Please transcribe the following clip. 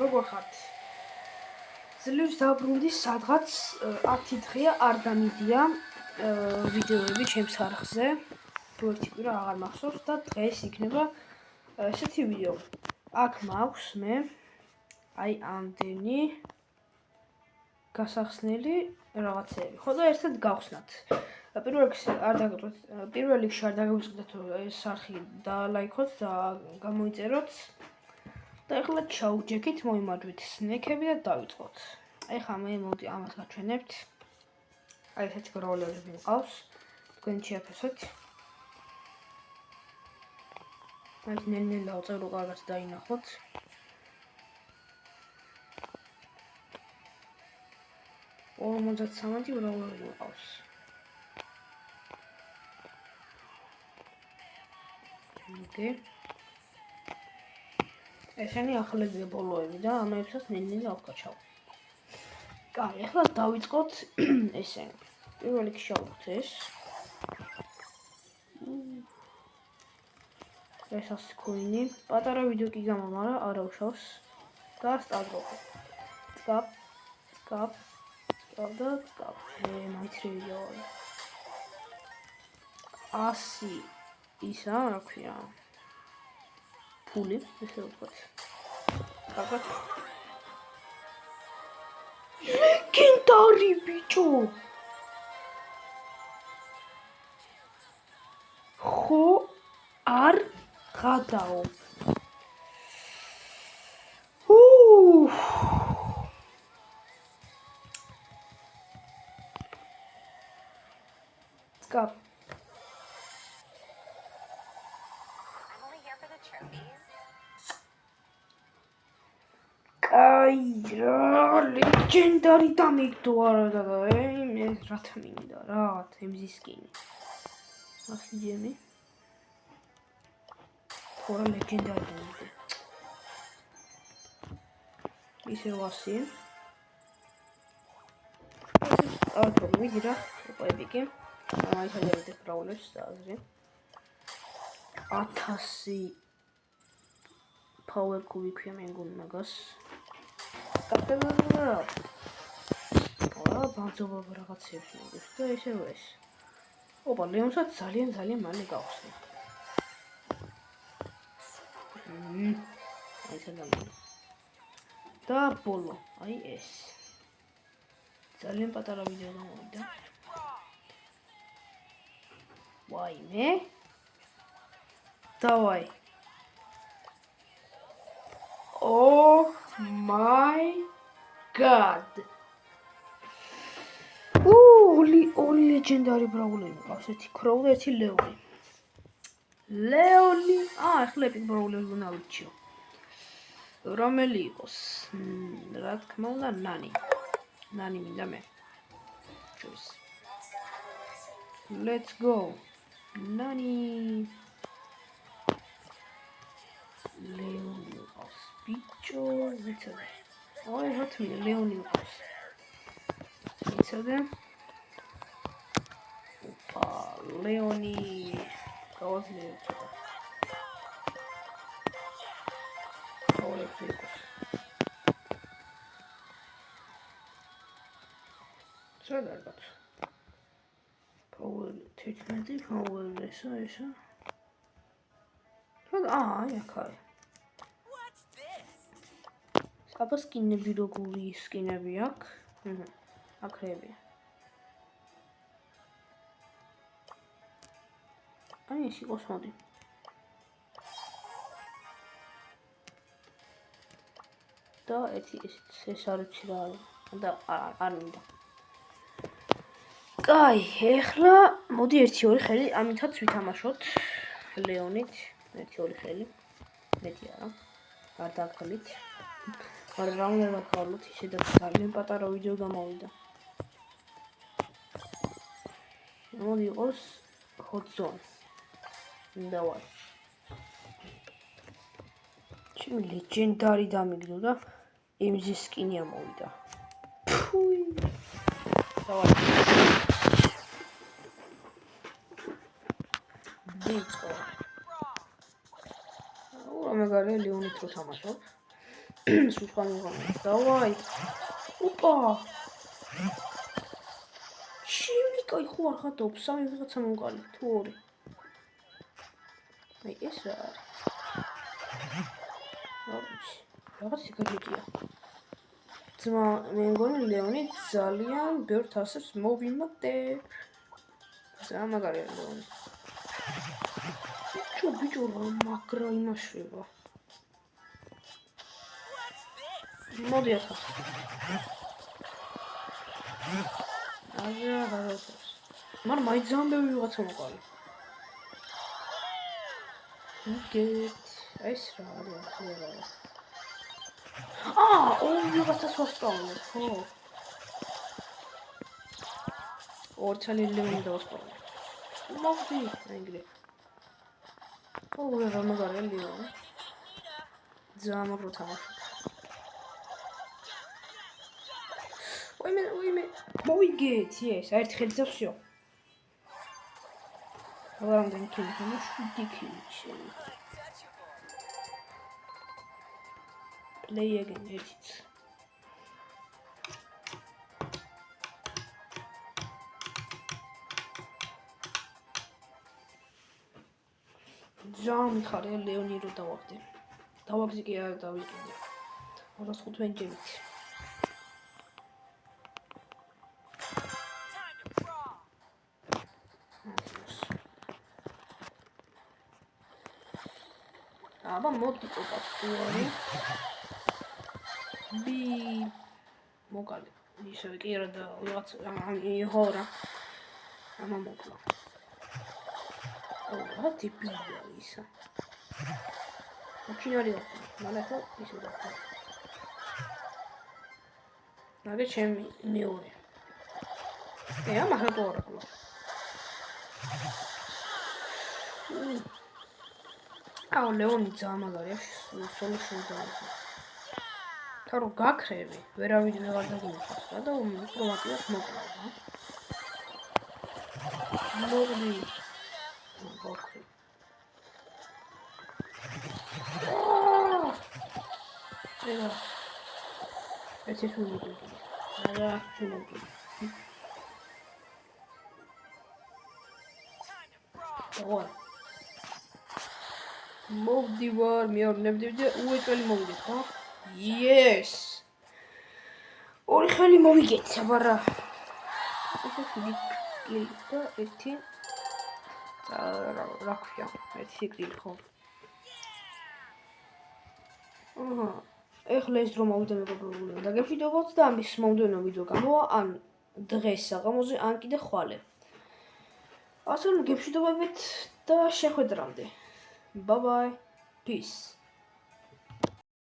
როგორ ხართ? ძლივს დაბრუნდი სადღაც 10 დღეა არ დამიდია ვიდეოები ჩემს არხზე. თუ ერთი კვირა აღარ მახსოვს და დღეს იქნება ესეთი ვიდეო. აქ მაქვს მე აი ამდენი გასახსნელი რაღაცები. ხო და ერთად გავხსნათ. პირველ რიგში არ დაგეგვიწყდეთ ეს არხი დალაიქოთ და გამოიწეროთ. და ეხლა ჩაუჯექით, მოიმარჯვით სნექები და დავიწყოთ. ეხლა მე მოდი ამას გაჩვენებთ. აი ესეთი გროულერები მყავს. თქვენ შეაფასოთ. აი ნელ-ნელა უწევრო კარგად დაინახოთ. ორმოცდაათ სამათი გროულერი მყავს. Okay. ესენი ახლებია ბოლოები და ამებსაც ნელ-ნელა ავკაჩავ. კაი, ახლა დავიწყოთ ესენი. პირველ რიგში შევხვდეთ ეს. ეს ასკოინი. პატარა ვიდეო კი გამა, მაგრამ არა უშავს. და სტარტობთ. წკაპ და წკაპ. მაიცრია. 100 ისა, რა ქვია? ფული, ესე ვთქვათ. კარგად. ლეგენდარი ბიჭო. ხო არ ღადაო. Scap. Ay, legendary დამიგდო არა და მე რათა მინდა რა, თემზის სკინი. ასიჯემი. თორე legendary დამიგდო. ისე 100. აუ, ვიდი რა, პოებიკი. მაიცადეთ პრავლებს და აზრი. 1000 power cube ქვია მე მგონი მაგას. კატელანა. აა, ბანძობა რაღაცებს მოგეს და ესე ეს. ოპა, ლეონსაც ძალიან მალე გავხსნა. აი სადამე. და ბოლო, აი ეს. ძალიან პატარა ვიდეო გამოვიდა. ვაიმე. დავაი. Oh my god. Only legendary brawler მყავს ერთი ქროუ და ერთი ლეონი. ლეონი, ახლა ეპიკ brawler უნდა ვიჩიო. რომელი იყოს? რა თქმა უნდა, ნანი. ნანი მინდა მე. Choose. Let's go. ნანი. ლეონი მყავს. ბიჭო, ვიცოდე. აი, რათმი ლეონი მყავს. ვიცოდე. ოპა, ლეონი. გავაზრე ცოტა. სადარგოთ. Power 11, power ესა. აი, აქაა. აბა სკინები როგორი სკინები აქვს? აქრები. აი ეს იყოს მოდი. და ერთი ეს არ ვიცი რა არის და არ მინდა. კაი, ეხლა მოდი 1-2 ხელი ამითაც ვითამაშოთ ლეონით. 1-2 ხელი. მეტი არა. არ დაგხლით. მაგრამ რა უნდა ვაკავლოთ, ისე და ძალიან პატარა ვიდეო გამოვიდა. მოდი იყოს hot zone. დავარ. ჩემი legendary დამიგდო და MZ skin-ი ამოვიდა. ფუი. დავარ. ვიწყო. მაგარია ლეონით რო თამაშობ. სულ სხვა მიღამია. დავაი. ოპა. შიმიკაი ხო არ ხატობ, სამი ვიღაცა მომყალი თუ ორი. აი ეს რა არის? აუჩი. რაღაც სიკრეტია. ძმა მე მგონი ლეონი ძალიან ბევრ თასებს მოვიმატებ. ძალიან მაგარია ლეონი. ბიჭო რა მაგრა იმაშება. მოდი ახლა. აღარა გადავწევს. მაგრამ მაინც ძალიან ბევრი ვიღაცა მოყალი. გეთ ეს რა არის ახლა? ორი ვიღაცას ვასპავნე, ხო? ორი ძალიან ლეონი დავასპავნე. მოვდი, ეგრე. რა მაგარია ლეონი. ძალიან მაგრო თამაშობს. ვაიმე, მოვიგეთ, ეს, ერთი ხელით და всё. რამდენი კილი ხომ 7 კილი შენ. Play again, edit. ძალიან მიხარია ლეონი რო დავაგდე. დავაგდე კი არ დავიყიდე. 215 ჯერით. აბა მოდი წოპასტუარი. ბი მოგალი. ისე კი რა და რაღაც იჰორა. ამა მოკლა. რა ტიპია ისა. ოჩინარი და მალე ხო ისე და. მაგე ჩემი მეორე. ამა ხატორა ყლა. ლეონი ძალიან მაგარია, სოლუშენ დაიწყო. თარო გაქრები, ვერავინ ვეღარ დაგიმხავს რა და პროვატიას მოკლა. მოგდი. მოგდი. ეს ის უნდა. არა, შემოგვი. ო მოვდი ვარ, მეორნებდი და უეჭველი მოვიგეთ, ხო? Yes. ორი ხელი მოვიგეთ, აბარა. ესე იგი და ერთი რა ქვია, ერთი სიკვდილი ხო? ეხლა ეს დრო მოვიდა მეგობრებო და გეფიდობოთ და ამის მომდევნო ვიდეო გამოვა ან დღეს საღამოზე ან კიდე ხვალე. ასე რომ გეფიდობებით და შეხვედრამდე. Bye bye. Peace.